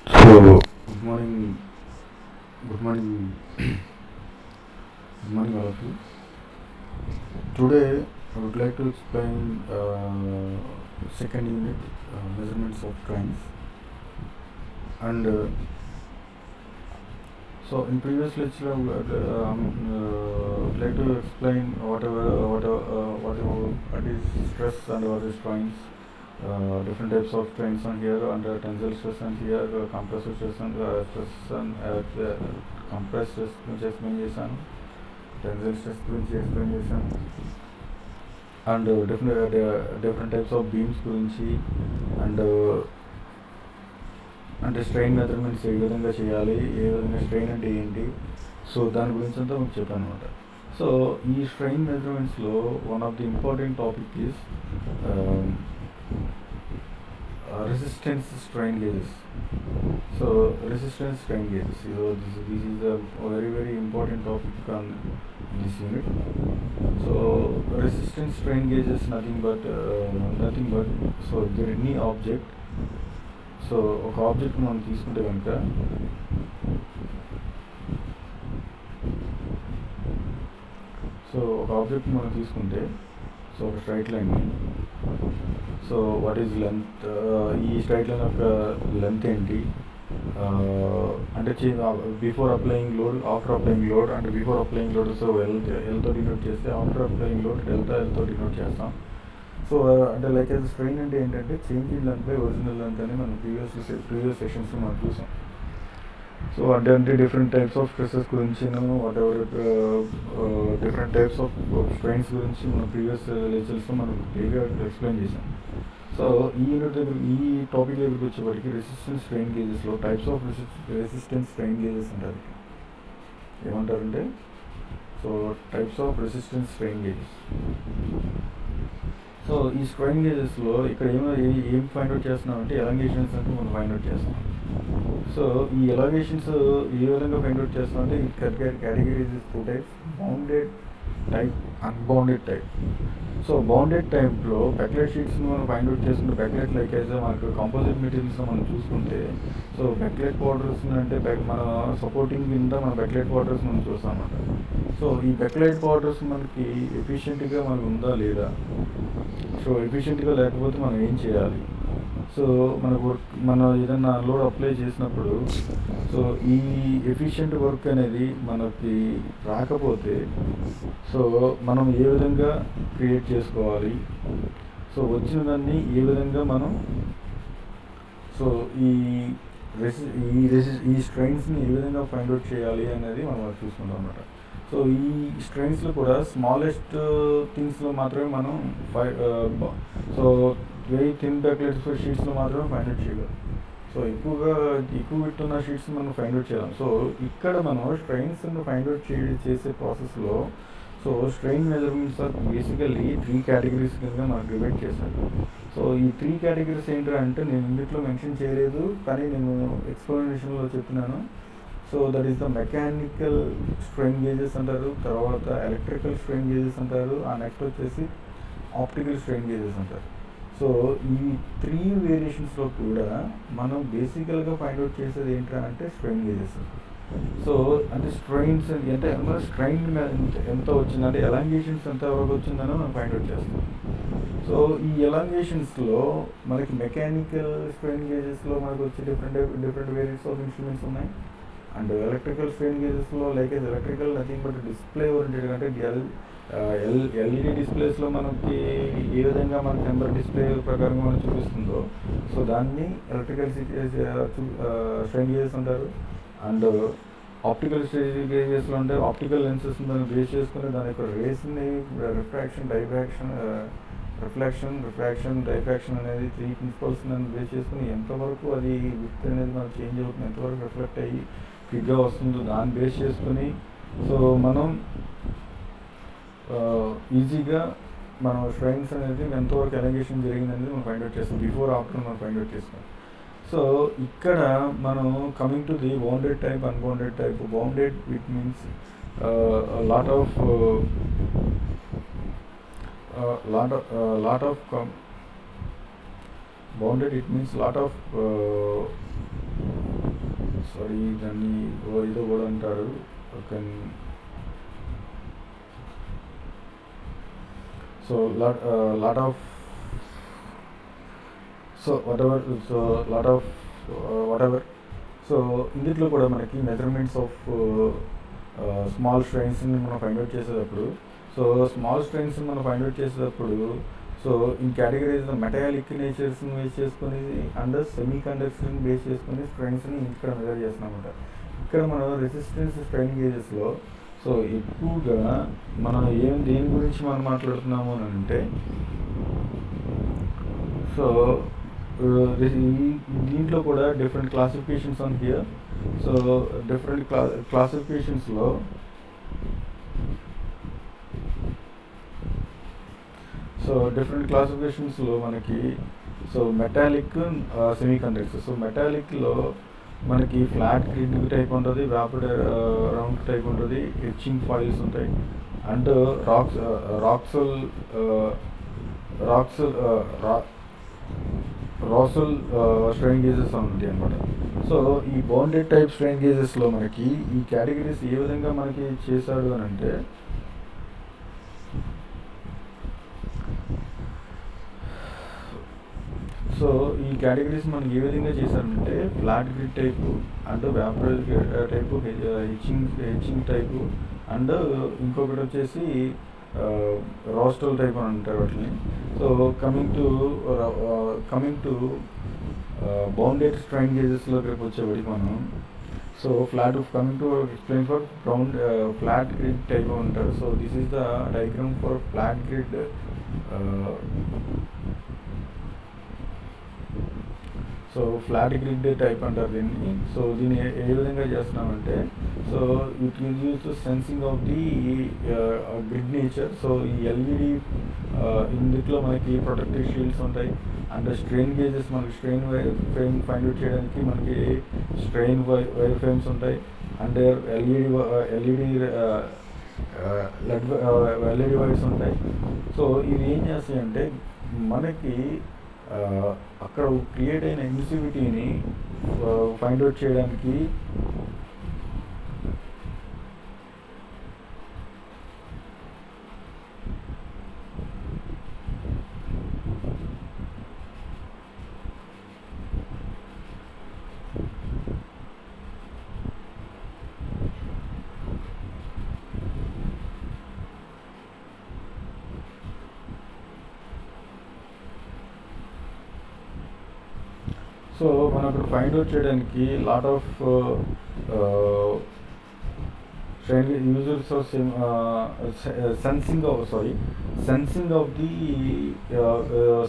So, good morning, good morning, good morning, all of you. Today, I would like to explain second unit measurements of trains. And so, in previous lecture, I would like to explain what is stress and what is trains. Different types of strains on here under tensile stress and here compressive stress and compressed stress గురించి explain చేశాను, tensile stress గురించి explain చేశాను, and different types of beams గురించి and అంటే strain measurements ఏ విధంగా చేయాలి, ఏ విధంగా స్ట్రెయిన్ అంటే ఏంటి, సో దాని గురించి అంతా మీకు చెప్పాను అనమాట. సో ఈ స్ట్రెయిన్ మెజర్మెంట్స్లో one of the important topic is resistance strain gauges. So resistance strain gauges. So this is a very important topic on this unit. So resistance strain gauge is nothing but so there any object. So ఒక object మనం తీసుకుంటే కనుక so ఒక straight లైన్ని, so what is length, ఈ straight line యొక్క length ఏంటి అంటే before applying load, after applying load, అంటే బిఫోర్ అప్లయింగ్ లోడ్ సో ఎల్తో డినోట్ చేస్తే, ఆఫ్టర్ అప్లయింగ్ లోడ్ డెల్టా ఎల్తో డినోట్ చేస్తాం. సో అంటే లైక్ యాజ్ స్ట్రెయిన్ అంటే ఏంటంటే change in length by original length అని మనం ప్రీవియస్ సెషన్స్లో మనం చూసాం. సో అంటే డిఫరెంట్ టైప్స్ ఆఫ్ స్ట్రెసెస్ గురించి what ever different types of strains గురించి మనం ప్రీవియస్ లెక్చర్స్లో మనం క్లియర్గా ఎక్స్ప్లెయిన్ చేసాం. సో ఈ యూనిట్ దగ్గర ఈ టాపిక్ దగ్గరికి వచ్చేప్పటికి రెసిస్టెన్స్ స్ట్రెయిన్ గేజెస్లో types of resistance strain gauges అంటారు. ఏమంటారంటే so types of resistance strain gauges. So ఈ స్ట్రెయిన్ గేజెస్లో ఇక్కడ ఏం ఫైండ్ అవుట్ చేస్తున్నామంటే ఎలాంగేషన్స్ అంటే మనం ఫైండ్ అవుట్ చేస్తాం. సో ఈ ఎలాగేషన్స్ ఏ విధంగా ఫైండ్ అవుట్ చేస్తామంటే ఈ categories two types, bounded type, unbounded type. So bounded టైప్లో బెక్లెట్ షీట్స్ని మనం ఫైండ్ అవుట్ చేసుకుంటే బెక్లెట్ లైక్ అయితే మనకు కాంపోజిట్ మెటీరియల్స్లో మనం చూసుకుంటే సో బెక్లెట్ పౌడర్స్ అంటే మన సపోర్టింగ్ కింద మన బెక్లెట్ పౌడర్స్ మనం చూస్తామన్నమాట. సో ఈ బెక్లెట్ పౌడర్స్ మనకి ఎఫిషియెంట్గా మనకు ఉందా లేదా, సో ఎఫిషియెంట్గా లేకపోతే మనం ఏం చేయాలి, సో మనం ఏదైనా లోడ్ అప్లై చేసినప్పుడు సో ఈ ఎఫిషియెంట్ వర్క్ అనేది మనకి రాకపోతే సో మనం ఏ విధంగా క్రియేట్ చేసుకోవాలి, సో వచ్చిన దాన్ని ఏ విధంగా మనం సో ఈ స్ట్రెయిన్స్ని ఏ విధంగా ఫైండ్ అవుట్ చేయాలి అనేది మనం చూసుకుంటాం అన్నమాట. సో ఈ స్ట్రెయిన్స్లో కూడా స్మాలెస్ట్ థింగ్స్లో మాత్రమే మనం సో వెరీ థిన్ బెక్లెట్ షీట్స్లో మాత్రమే ఫైండ్ అవుట్ చేయగలం. సో ఎక్కువ విడ్త్ ఉన్న షీట్స్ మనం ఫైండ్ అవుట్ చేయలేం. సో ఇక్కడ మనం స్ట్రెయిన్స్ని ఫైండ్ అవుట్ చేసే ప్రాసెస్లో so strain measurements are basically 3 categories కింద మనం డివైడ్ చేశాను. సో ఈ 3 కేటగిరీస్ ఏంటంటే నేను ఇందులో మెన్షన్ చేయలేదు, కానీ నేను ఎక్స్ప్లెనేషన్లో చెప్తున్నాను. So that is the mechanical strain gauges అంటారు, తర్వాత ఎలక్ట్రికల్ స్ట్రెయిన్ గేజెస్ అంటారు, ఆ నెక్స్ట్ వచ్చేసి ఆప్టికల్ స్ట్రెయిన్ గేజెస్ అంటారు. సో ఈ 3 వేరియేషన్స్లో కూడా మనం బేసికల్గా ఫైండ్ అవుట్ చేసేది ఏంటంటే స్ట్రెయిన్ గేజెస్. సో అంటే స్ట్రెయిన్స్ అంటే స్ట్రెయిన్ ఎంత వచ్చిందంటే ఎలాంగేషన్స్ ఎంత వరకు వచ్చిందని మనం ఫైండ్ అవుట్ చేస్తాం. సో ఈ ఎలాంగేషన్స్లో మనకి మెకానికల్ స్ట్రెయిన్ గేజెస్లో మనకు వచ్చి డిఫరెంట్ వేరియస్ ఆఫ్ ఇన్స్ట్రుమెంట్స్ ఉన్నాయి. అండ్ ఎలక్ట్రికల్ స్ట్రెయిన్ గేజెస్లో like electrical nothing but display oriented అంటే ఎల్ఈడి డిస్ప్లేస్లో మనకి ఏ విధంగా మనకి నెంబర్ డిస్ప్లే ప్రకారంగా మనం చూపిస్తుందో సో దాన్ని ఎలక్ట్రికల్ స్ట్రెయిన్ గేజెస్ అంటారు. అండ్ ఆప్టికల్ స్ట్రెయిన్ గేజెస్లో అంటే ఆప్టికల్ లెన్సెస్ దాన్ని బేస్ చేసుకుని దాని యొక్క రేస్ని రిఫ్రాక్షన్ డైఫ్రాక్షన్ అనేది 3 ప్రిన్సిపల్స్ బేస్ చేసుకుని ఎంతవరకు అది విత్ అనేది మనం చేంజ్ అవుతుంది, ఎంతవరకు రిఫ్లెక్ట్ అయ్యి క్విక్గా వస్తుందో దాన్ని బేస్ చేసుకుని సో మనం ఈజీగా మనం స్ట్రెయిన్స్ అనేది ఎంతవరకు ఎలాంగేషన్ జరిగిందనేది మనం ఫైండ్ అవుట్ చేస్తాం, బిఫోర్ ఆఫ్టర్ మనం ఫైండ్ అవుట్ చేస్తాం. సో ఇక్కడ మనం coming to the bounded type, unbounded type. Bounded it means lot of bounded it means lot of sorry దాన్ని ఏదో కూడా అంటారు. So lot of so whatever. So ఇందులో కూడా మనకి మెజర్మెంట్స్ ఆఫ్ స్మాల్ స్ట్రెయిన్స్ని మనం ఫైండ్ అవుట్ చేసేటప్పుడు, సో స్మాల్ స్ట్రెయిన్స్ని మనం ఫైండ్ అవుట్ చేసేటప్పుడు, సో ఇన్ కేటగిరీస్ మెటాలిక్ నేచర్స్ని బేస్ చేసుకొని అండ్ సెమీ కండక్టర్స్ని బేస్ చేసుకొని స్ట్రెయిన్స్ని ఇక్కడ మెజర్ చేస్తున్నామన్నమాట. ఇక్కడ మనం రెసిస్టెన్స్ స్ట్రెయిన్ గేజెస్లో సో ఎక్కువగా మనం దేని గురించి మనం మాట్లాడుతున్నాము అని అంటే, సో దీంట్లో కూడా different classifications on here. So different క్లాసిఫికేషన్స్లో మనకి so metallic semiconductors. So మెటాలిక్లో మనకి ఫ్లాట్ గ్రిడ్ టైప్ ఉంటుంది, వ్యాపర్ రౌండ్ టైప్ ఉంటుంది, ఎచ్చింగ్ ఫాయిల్స్ ఉంటాయి, అండ్ రాసల్ స్ట్రెయిన్ గేజెస్ ఉంటాయి అనమాట. సో ఈ బౌండెడ్ టైప్ స్ట్రెయిన్ గేజెస్లో మనకి ఈ కేటగిరీస్ ఏ విధంగా మనకి చేశాడు అని అంటే, సో ఈ కేటగిరీస్ మనకి ఏ విధంగా చేశారంటే flat grid type and wrapper type, etching type, and ఇంకొకటి వచ్చేసి రోస్టల్ టైప్ అని అంటారు వాటిని. So coming to bounded strain గేజెస్లో రేపు వచ్చేవాడికి మనం so coming to explain for flat grid type అంటారు. So this is the diagram for flat grid. So flat grid type అంటారు దీన్ని. సో దీన్ని ఏ విధంగా చేస్తున్నామంటే, so it is use to sensing of the grid nature. So ఈ LED ఇందులో మనకి ప్రొటెక్టివ్ షీల్డ్స్ ఉంటాయి, అండ్ స్ట్రెయిన్ గేజెస్ మనకి స్ట్రెయిన్ ఫ్రేమ్ ఫైండ్ అవుట్ చేయడానికి మనకి స్ట్రెయిన్ వైర్ ఫ్రేమ్స్ ఉంటాయి, అండ్ ఎల్ఈడి వైర్స్ ఉంటాయి. సో ఇవి ఏం చేస్తాయంటే మనకి అక్కడ క్రియేట్ అయిన ఎమిసివిటీని ఫైండ్ అవుట్ చేయడానికి సో మనం అక్కడ ఫైండ్ అవుట్ చేయడానికి lot of users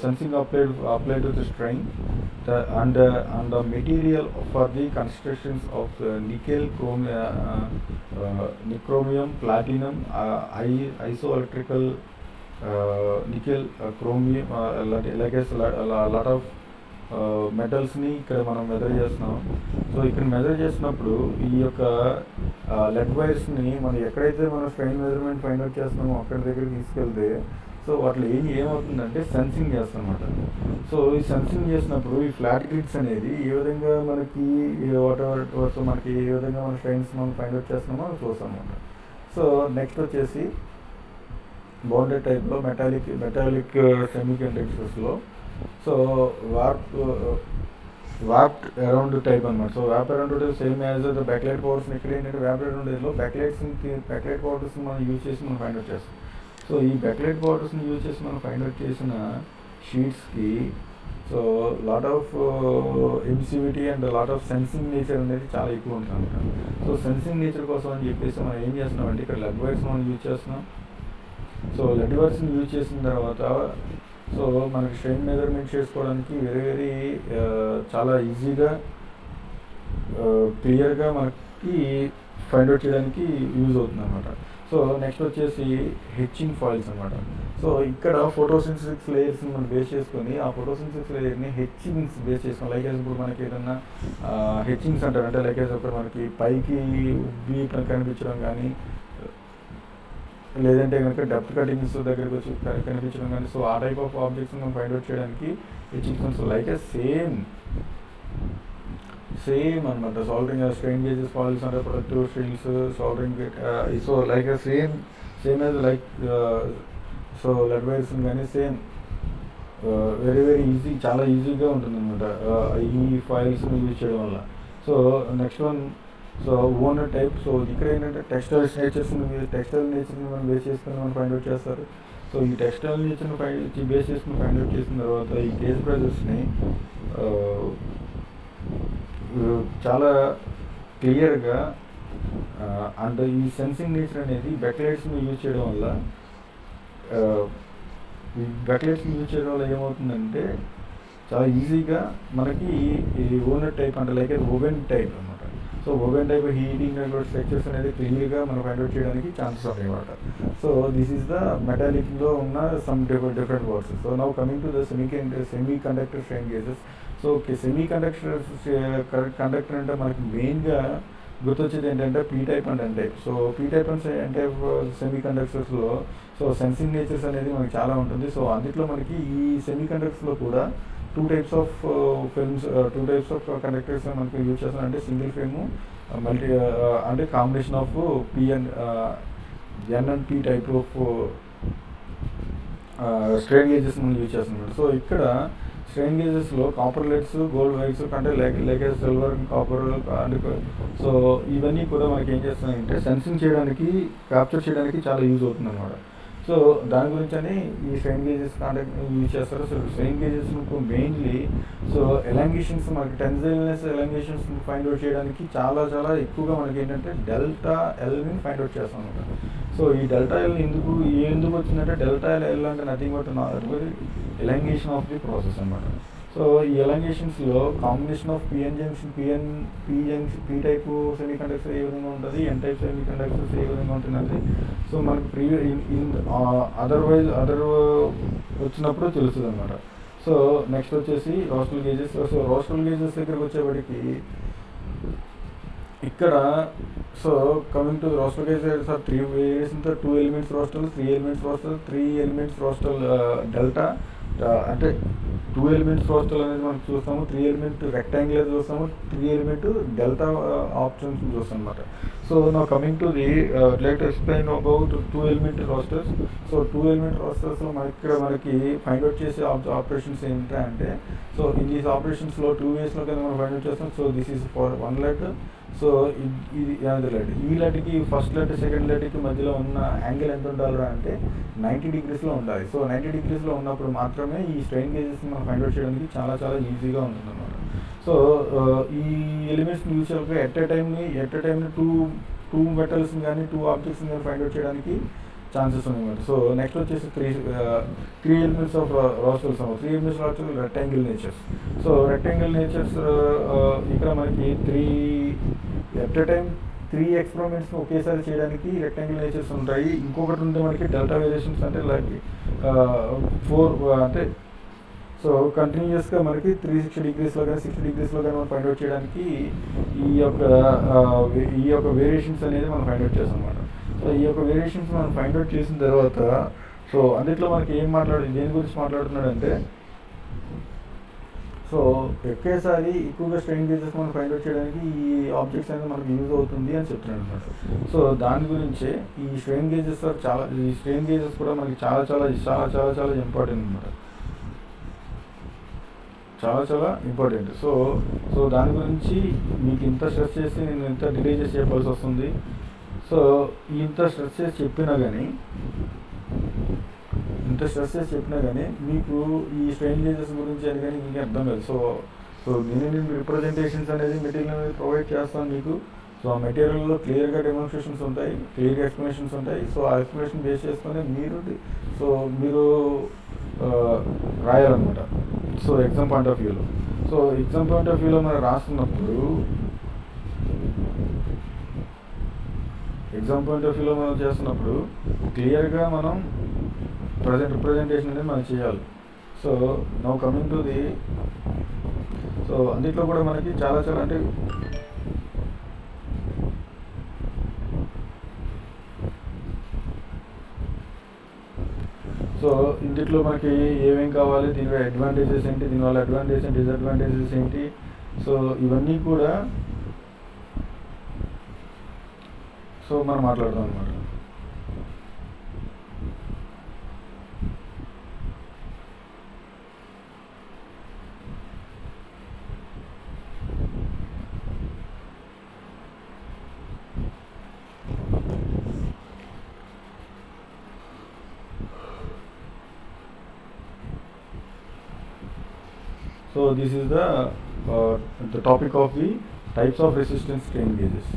sensing applied to the strain, and the material for the constructions of nickel, chromium, platinum, isoelectrical nickel, chromium, like a lot of మెటల్స్ని ఇక్కడ మనం measure చేస్తున్నాం. So ఇక్కడ measure చేసినప్పుడు ఈ యొక్క లెడ్ వైర్స్ని మనం ఎక్కడైతే మనం స్ట్రెయిన్ మెజర్మెంట్ ఫైండ్ అవుట్ చేస్తున్నామో అక్కడి దగ్గరికి తీసుకెళ్తే సో వాటిలో ఏమవుతుందంటే సెన్సింగ్ చేస్తాం అనమాట. సో ఈ సెన్సింగ్ చేసినప్పుడు ఈ ఫ్లాట్ గ్రిడ్స్ అనేది ఏ విధంగా మనకి మనకి ఏ విధంగా మన స్ట్రెయిన్స్ మనం ఫైండ్ అవుట్ చేస్తున్నామో అది చూస్తాం అనమాట. సో నెక్స్ట్ వచ్చేసి బౌండెడ్ టైప్లో మెటాలిక్ సెమీ కండక్టర్స్లో సో వాప్డ్ అరౌండ్ టైప్ అనమాట. So wrap around same as the backlight పవర్స్ని ఇక్కడ ఏంటంటే వ్యాప్ అరౌండ్లో బ్యాక్లైట్ పవర్స్ని మనం యూజ్ చేసి మనం ఫైండ్ అవుట్ చేస్తాం. సో ఈ బ్యాక్లైట్ పవర్స్ని యూజ్ చేసి మనం ఫైండ్ అవుట్ చేసిన షీట్స్కి so lot of emissivity and lot of sensing nature అనేది చాలా ఎక్కువ ఉంటుంది అనమాట. సో సెన్సింగ్ నేచర్ కోసం అని చెప్పేసి మనం ఏం చేస్తున్నామంటే ఇక్కడ లెడ్ వైర్స్ మనం యూజ్ చేస్తున్నాం. సో లెడ్ వైర్స్ని యూజ్ చేసిన తర్వాత సో మనకి స్ట్రెయిన్ మెజర్మెంట్ చేసుకోవడానికి వెరీ చాలా ఈజీగా క్లియర్గా మనకి ఫైండ్ అవుట్ చేయడానికి యూజ్ అవుతుంది అనమాట. సో నెక్స్ట్ వచ్చేసి హెచ్చింగ్ ఫాయిల్స్ అనమాట. సో ఇక్కడ ఫోటోసింథసిస్ లేయర్స్ని మనం బేస్ చేసుకొని ఆ ఫోటోసింథసిస్ లేయర్ని హెచ్చింగ్స్ బేస్ చేసుకొని లైక్ ఇప్పుడు మనకి ఏదన్నా హెచ్చింగ్స్ అంటారు అంటే లైక్ ఇప్పుడు మనకి పైకి ఉబ్బి కనిపించడం కానీ లేదంటే కనుక డెప్త్ కటింగ్స్ దగ్గరికి వచ్చి కనిపించడం కానీ సో ఆ టైప్ ఆఫ్ ఆబ్జెక్ట్స్ మనం ఫైండ్ అవుట్ చేయడానికి హెచ్చింగ్స్ లైక్ సేమ్ అనమాట. సాల్డరింగ్ స్ట్రెయిన్ గేజెస్, ఫాయిల్స్ అంటే productive strings, soldering so like same as like so lead wires కానీ సేమ్ వెరీ వెరీ ఈజీ, చాలా ఈజీగా ఉంటుంది అనమాట ఈ ఫైల్స్ని యూజ్ చేయడం వల్ల. So next one so owner type. So ఇక్కడ ఏంటంటే టెక్స్టైల్ నేచర్ని మనం బేస్ చేసుకుని మనం ఫైండ్ అవుట్ చేస్తారు. సో ఈ టెక్స్టైల్ నేచర్ని బేస్ చేసుకుని ఫైండ్ అవుట్ చేసిన తర్వాత ఈ గేజ్ బ్రదర్స్ని చాలా క్లియర్గా అండ్ ఈ సెన్సింగ్ నేచర్ అనేది బెక్లైట్స్ని యూజ్ చేయడం వల్ల ఈ బెక్లైట్స్ని యూజ్ చేయడం వల్ల ఏమవుతుందంటే చాలా ఈజీగా మనకి ఈ ఓనర్ టైప్ అంటే లైక్ ఓవెన్ టైప్ అనమాట. So oven type heating structures అనేది క్లియర్గా మనం ఫైండ్ అవుట్ చేయడానికి ఛాన్సెస్ ఉంటాయి అనమాట. సో దిస్ ఈస్ ద మెటాలిక్లో ఉన్న some different words. So now coming to the semiconductor strain gauges. So semiconductor అంటే మనకి మెయిన్గా గుర్తొచ్చేది ఏంటంటే P type and N type. So P type and N type సెమీ కండక్టర్స్లో సో సెన్సింగ్ నేచర్స్ అనేది మనకి చాలా ఉంటుంది. సో అందులో మనకి ఈ సెమీ కండక్టర్స్లో కూడా టూ టైప్స్ ఆఫ్ కండక్టర్స్ మనకి యూజ్ చేస్తాం. అంటే సింగిల్ ఫ్రేము మల్టీ అంటే combination of P and N and P type of strain gauges మనం యూజ్ చేస్తున్నాం. సో ఇక్కడ స్ట్రెయిన్ గేజెస్లో కాపర్ లెడ్స్, గోల్డ్ వైర్స్ అంటే like silver, copper and so ఇవన్నీ కూడా మనకి ఏం చేస్తున్నాయంటే సెన్సింగ్ చేయడానికి, క్యాప్చర్ చేయడానికి చాలా యూజ్ అవుతుంది అనమాట. సో దాని గురించి అని ఈ స్ట్రెయిన్ గేజెస్ కాంటాక్ట్ యూజ్ చేస్తారు. So strain gauges mainly so elongations మనకి టెన్సైల్నెస్ ఎలాంగేషన్స్ ఫైండ్ అవుట్ చేయడానికి చాలా ఎక్కువగా మనకి ఏంటంటే డెల్టా ఎల్ని ఫైండ్ అవుట్ చేస్తాం అనమాట. సో ఈ డెల్టా ఎల్ ఎందుకు వచ్చిందంటే డెల్టా ఎల్ అంటే nothing but elongation of the process అనమాట. సో ఈ ఎలాంగేషన్స్లో combination of P type semiconductor ఏ విధంగా ఉంటుంది, ఎన్ టైప్ సెమీ కండక్టర్స్ ఏ విధంగా ఉంటుందంటే సో మనకి అదర్ వచ్చినప్పుడు తెలుస్తుంది అనమాట. సో నెక్స్ట్ వచ్చేసి rosette gauges. So rosette gauges దగ్గరకు వచ్చేప్పటికి ఇక్కడ so coming to rosette gauges are 3 variations, 2 elements rosette, 3 elements rosette, 3 elements rosette delta. అంటే 2 ఎలిమెంట్స్ రోస్టల్ అనేది మనం చూస్తాము, 3 ఎలిమెంట్ రెక్టాంగులర్ చూస్తాము, 3 ఎలిమెంట్ డెల్టా ఆప్షన్స్ చూస్తాం అనమాట. సో నా coming to the like explain about 2 element rosettes. So 2 element రోస్టర్స్లో మనకి ఫైండ్ అవుట్ చేసే ఆపరేషన్స్ ఏంటంటే సో ఇన్ దీస్ ఆపరేషన్స్లో 2 వేస్లో కింద మనం ఫైండ్ అవుట్ చేస్తాం. So this is for 1 let. So ఇది అనదర్ లెట్. ఈ లెట్కి ఫస్ట్ లెట్ సెకండ్ లెట్కి మధ్యలో ఉన్న యాంగిల్ ఎంత ఉండాలి అంటే 90 డిగ్రీస్లో ఉండాలి. సో 90 డిగ్రీస్లో ఉన్నప్పుడు మాత్రమే ఈ స్ట్రెయిన్ గేజెస్ని మనం ఫైండ్ అవుట్ చేయడానికి చాలా ఈజీగా ఉంటుంది అనమాట. సో ఈ ఎలిమెంట్స్ని యూజ్ చేయడానికి ఎట్ ఎ టైంని టూ మెటల్స్ని కానీ 2 ఆబ్జెక్ట్స్ని కానీ ఫైండ్ అవుట్ చేయడానికి ఛాన్సెస్ ఉన్నాయన్నమాట. సో నెక్స్ట్ వచ్చేసి 3 elements of rosettes. 3 elements rosette rectangle natures. So rectangle natures ఇక్కడ మనకి ఎట్ ఎ టైం 3 ఎక్స్పెరిమెంట్స్ని ఒకేసారి చేయడానికి రెక్టాంగిల్ నేచర్స్ ఉంటాయి. ఇంకొకటి ఉంటే మనకి డెల్టా వేరియేషన్స్ అంటే లైక్ 4 అంటే సో కంటిన్యూస్గా మనకి 360 డిగ్రీస్లో కానీ 60 డిగ్రీస్లో కానీ మనం ఫైండ్ అవుట్ చేయడానికి ఈ యొక్క వేరియేషన్స్ అనేది మనం ఫైండ్ అవుట్ చేస్తాం అనమాట. సో ఈ యొక్క వేరియేషన్స్ మనం ఫైండ్ అవుట్ చేసిన తర్వాత సో అందులో మనకి దేని గురించి మాట్లాడుతున్నాడంటే సో ఒకేసారి ఎక్కువగా స్ట్రెయిన్ గేజెస్ మనం ఫైండ్ అవుట్ చేయడానికి ఈ ఆబ్జెక్ట్స్ అనేది మనకు యూజ్ అవుతుంది అని చెప్తున్నాడు అనమాట. సో దాని గురించే ఈ స్ట్రెయిన్ గేజెస్ కూడా మనకి చాలా ఇంపార్టెంట్ అనమాట. చాలా ఇంపార్టెంట్. సో దాని గురించి మీకు ఇంత స్ట్రెస్ చేసి నేను ఇంత డిలే చేసి చెప్పాల్సి వస్తుంది. సో ఇంత స్ట్రెస్ చేసి చెప్పినా కానీ మీకు ఈ స్ట్రెయిన్ గేజెస్ గురించి అని కానీ మీకు అర్థం కాదు. సో నేను రిప్రజెంటేషన్స్ అనేది మెటీరియల్ అనేది ప్రొవైడ్ చేస్తాను మీకు. సో ఆ మెటీరియల్లో క్లియర్గా డెమోన్స్ట్రేషన్స్ ఉంటాయి, క్లియర్గా ఎక్స్ప్లెనేషన్స్ ఉంటాయి. సో ఆ ఎక్స్ప్లెనేషన్ బేస్ చేసుకొని మీరు రాయాలన్నమాట. సో ఎగ్జామ్ పాయింట్ ఆఫ్ వ్యూలో మనం రాస్తున్నప్పుడు చేస్తున్నప్పుడు క్లియర్గా మనం రిప్రజెంటేషన్ అనేది మనం చేయాలి. So now coming to the so అందులో కూడా మనకి చాలా అంటే సో ఇందులో మనకి ఏమేమి కావాలి, దీనివల్ల అడ్వాంటేజెస్ ఏంటి, దీనివల్ల అడ్వాంటేజెస్ అండ్ డిసడ్వాంటేజెస్ ఏంటి, సో ఇవన్నీ కూడా సో మనం మాట్లాడదాం అనమాట. So this is the topic of the types of resistance strain gauges.